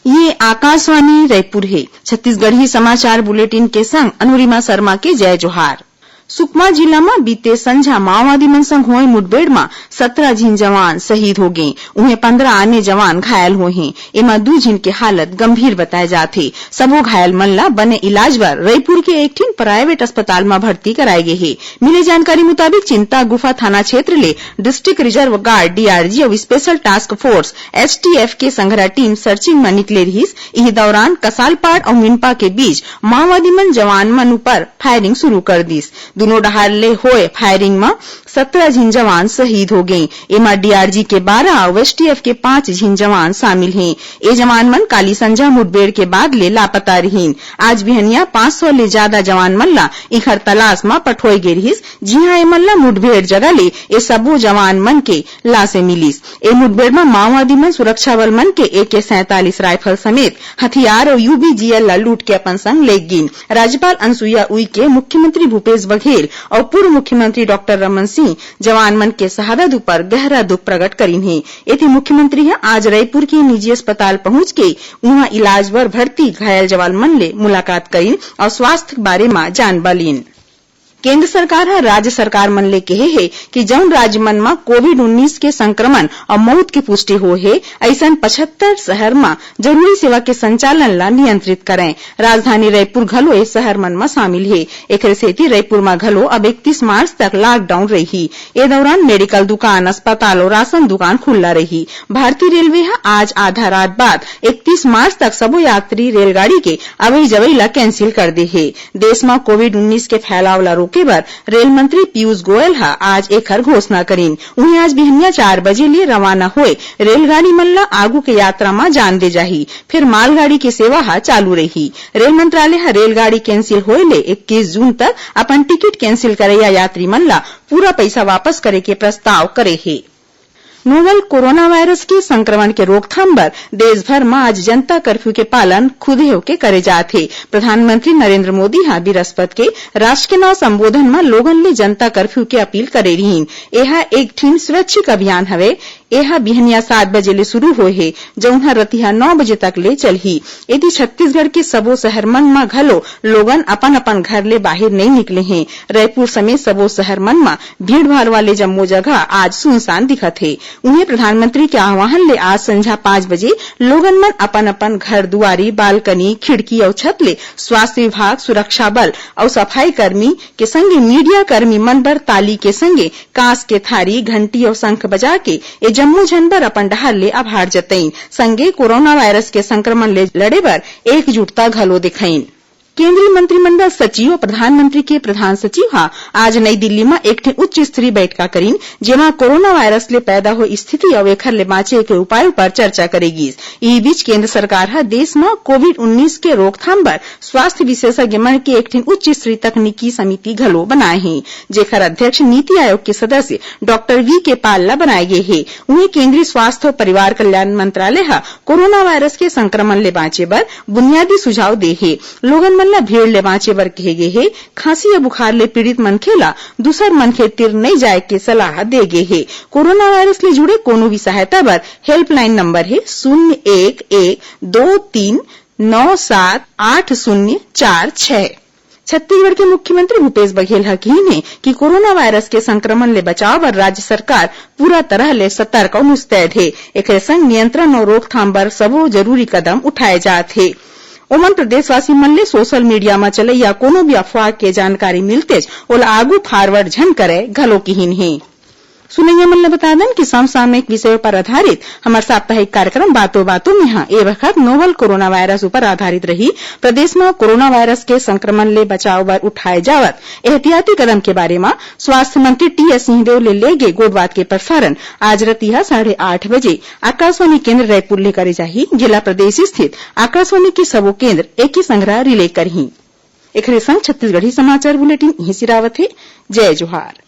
ये आकाशवाणी रायपुर है। छत्तीसगढ़ी समाचार बुलेटिन के संग अनुरिमा शर्मा के जय जोहार। सुकमा जिला में बीते संझा माओवादी मन संग हुए मुठभेड़ में 17 झीन जवान शहीद हो गए। उन्हें 15 अन्य जवान घायल हुए हैं। एमा 2 झीन के हालत गंभीर बताए जाते। सबो घायल मन ला बने इलाज बर रायपुर के एक ठिन प्राइवेट अस्पताल में भर्ती कराए गए हैं। मिले जानकारी मुताबिक चिंता गुफा थाना क्षेत्र ले डिस्ट्रिक्ट रिजर्व गार्ड डीआरजी और स्पेशल टास्क फोर्स एसटीएफ के संघरा टीम सर्चिंग में निकले रहीस। इही दौरान कसालपाड़ और मिनपा के बीच माओवादी मन जवान मन ऊपर फायरिंग शुरू कर दीस। दोनों डहार ले होए फायरिंग में 17 झीन जवान शहीद हो गए। एमा डीआरजी के 12 और एसटीएफ के 5 झीन जवान शामिल हैं। ये जवान मन काली संझा मुठभेड़ के बाद ले लापता रहीन। आज बिहनिया 500 ले ज्यादा जवान मन ला इखर तलाश में पठोए गे रहीस। जिहां ए मन ला मुठभेड़ जगह ले ये सबो जवान मन के लाशें मिलीस। ए मुठभेड़ में माओवादी मन सुरक्षा बल मन के AK-47 राइफल समेत हथियार और यूबीजीएल ला लूट के अपन संग ले गिन। राज्यपाल अनुसुईया उइके, मुख्यमंत्री भूपेश बघेल और पूर्व मुख्यमंत्री डॉक्टर रमन सिंह जवान मन के शहादत ऊपर गहरा दुख प्रकट करीन है। एथी मुख्यमंत्री आज रायपुर के निजी अस्पताल पहुंच के वहां इलाज बर भर्ती घायल जवान मन ले मुलाकात करीन और स्वास्थ्य बारे में जानबा लीन। केंद्र सरकार राज्य सरकार मन ले कहे है कि जौन राज्य मन में कोविड-19 के संक्रमण और मौत की पुष्टि हो है ऐसा 75 शहर में जरूरी सेवा के संचालन ला नियंत्रित करें। राजधानी रायपुर घलो ए शहर मन में शामिल है। एकरे सेती रायपुर में घलो अब 31 मार्च तक लॉकडाउन रही। ए दौरान मेडिकल दुकान, अस्पताल और राशन दुकान खुला रही। भारतीय रेलवे आज आधा रात बाद 31 मार्च तक सबो यात्री रेलगाड़ी के अवई जवई ला कैंसिल कर दे है। देश में कोविड-19 के फैलाव ला रोके बर रेल मंत्री पीयूष गोयल आज एकर घोषणा करीन। उन्हें आज बिहनिया 4 बजे लिए रवाना हुए रेलगाड़ी मन ला आगू के यात्रा में जान दे जाही। फिर मालगाड़ी की सेवा चालू रही। रेल मंत्रालय रेलगाड़ी कैंसिल होए ले 21 जून तक अपन टिकट कैंसिल करैया यात्री मन ला पूरा पैसा वापस करे के प्रस्ताव करे है। नोवल कोरोना वायरस के संक्रमण के रोकथाम बर देश भर में आज जनता कर्फ्यू के पालन खुद होके करे जात है। प्रधानमंत्री नरेंद्र मोदी बृहस्पति के राष्ट्र के नाव संबोधन में लोगन ले जनता कर्फ्यू के अपील करे रहीन। यह एक ठिन स्वैच्छिक अभियान हवे। यह बिहनिया 7 बजे ले शुरू होए है जौन रतिहा 9 बजे तक ले चलही। यदि छत्तीसगढ़ के सबो शहर मन में घलो लोगन अपन अपन घर ले बाहर नहीं निकले हैं। रायपुर समेत सबो शहर मन में भीड़ भाड़ वाले जम्मो जगह आज सुनसान दिखत है। उन्हें प्रधानमंत्री के आह्वान ले आज संझा 5 बजे लोगन मन अपन अपन घर दुआरी, बालकनी, खिड़की और छत ले स्वास्थ्य विभाग, सुरक्षा बल और सफाई कर्मी के संगे मीडिया कर्मी मन बर ताली के संगे कांस के थारी, घंटी और शंख बजा के जम्मू झन बर अपन डहार ले आभार जतईन। संगे कोरोना वायरस के संक्रमण ले लड़े बर एकजुटता घलो दिखाईन। केंद्रीय मंत्रिमंडल सचिव और प्रधानमंत्री के प्रधान सचिव आज नई दिल्ली में एक उच्च स्तरीय बैठक करीन जेमा कोरोना वायरस ले पैदा हुई स्थिति और एखर ले बाँचे के उपायों पर चर्चा करेगी। इस बीच केंद्र सरकार देश में कोविड-19 के रोकथाम पर स्वास्थ्य विशेषज्ञ मन के एक उच्च स्तरीय तकनीकी समिति घलो बनाए हैं जेकर अध्यक्ष नीति आयोग के सदस्य डॉक्टर V.K. पाल बनाए गए हैं। उन्हें केंद्रीय स्वास्थ्य और परिवार कल्याण मंत्रालय कोरोना वायरस के संक्रमण ले बाँचे बर बुनियादी सुझाव दे है। लोगन भीड़ ले बाँचे बर कहे गे है। खांसी या बुखार ले पीड़ित मनखे ला दूसर मनखे तिर नहीं जाए के सलाह दे गे है। कोरोना वायरस ले जुड़े कोनो भी सहायता बर हेल्पलाइन नंबर है 0112397804 छत्तीसगढ़ के मुख्यमंत्री भूपेश बघेल कही है कि कोरोना वायरस के संक्रमण ले बचाव बर राज्य सरकार पूरा तरह ले सतर्क और मुस्तैद है। एक संग नियंत्रण और रोकथाम बर सबो जरूरी कदम उठाए जात है। ओमन प्रदेशवासी मन ले सोशल मीडिया में चले या कोनो भी अफवाह के जानकारी मिलते ओला आगू फॉरवर्ड झन करे घलो किहिन है। सुनैया मन ले बता दें कि समसामयिक विषयों पर आधारित हमार साप्ताहिक कार्यक्रम बातों बातों में ए वक्त नोवल कोरोना वायरस ऊपर आधारित रही। प्रदेश में कोरोना वायरस के संक्रमण ले बचाव बर उठाए जावत एहतियाती कदम के बारे में स्वास्थ्य मंत्री टी.एस. सिंहदेव ले गे गोडबात के प्रसारण आज रतिहा 8:30 बजे आकाशवाणी केंद्र रायपुर ले करे जाही। जिला प्रदेश स्थित आकाशवाणी के सबो केंद्र एक ही संग्रह रिले करही। एकरे संग छत्तीसगढ़ी समाचार बुलेटिन यही सिरावत है। जय जोहार।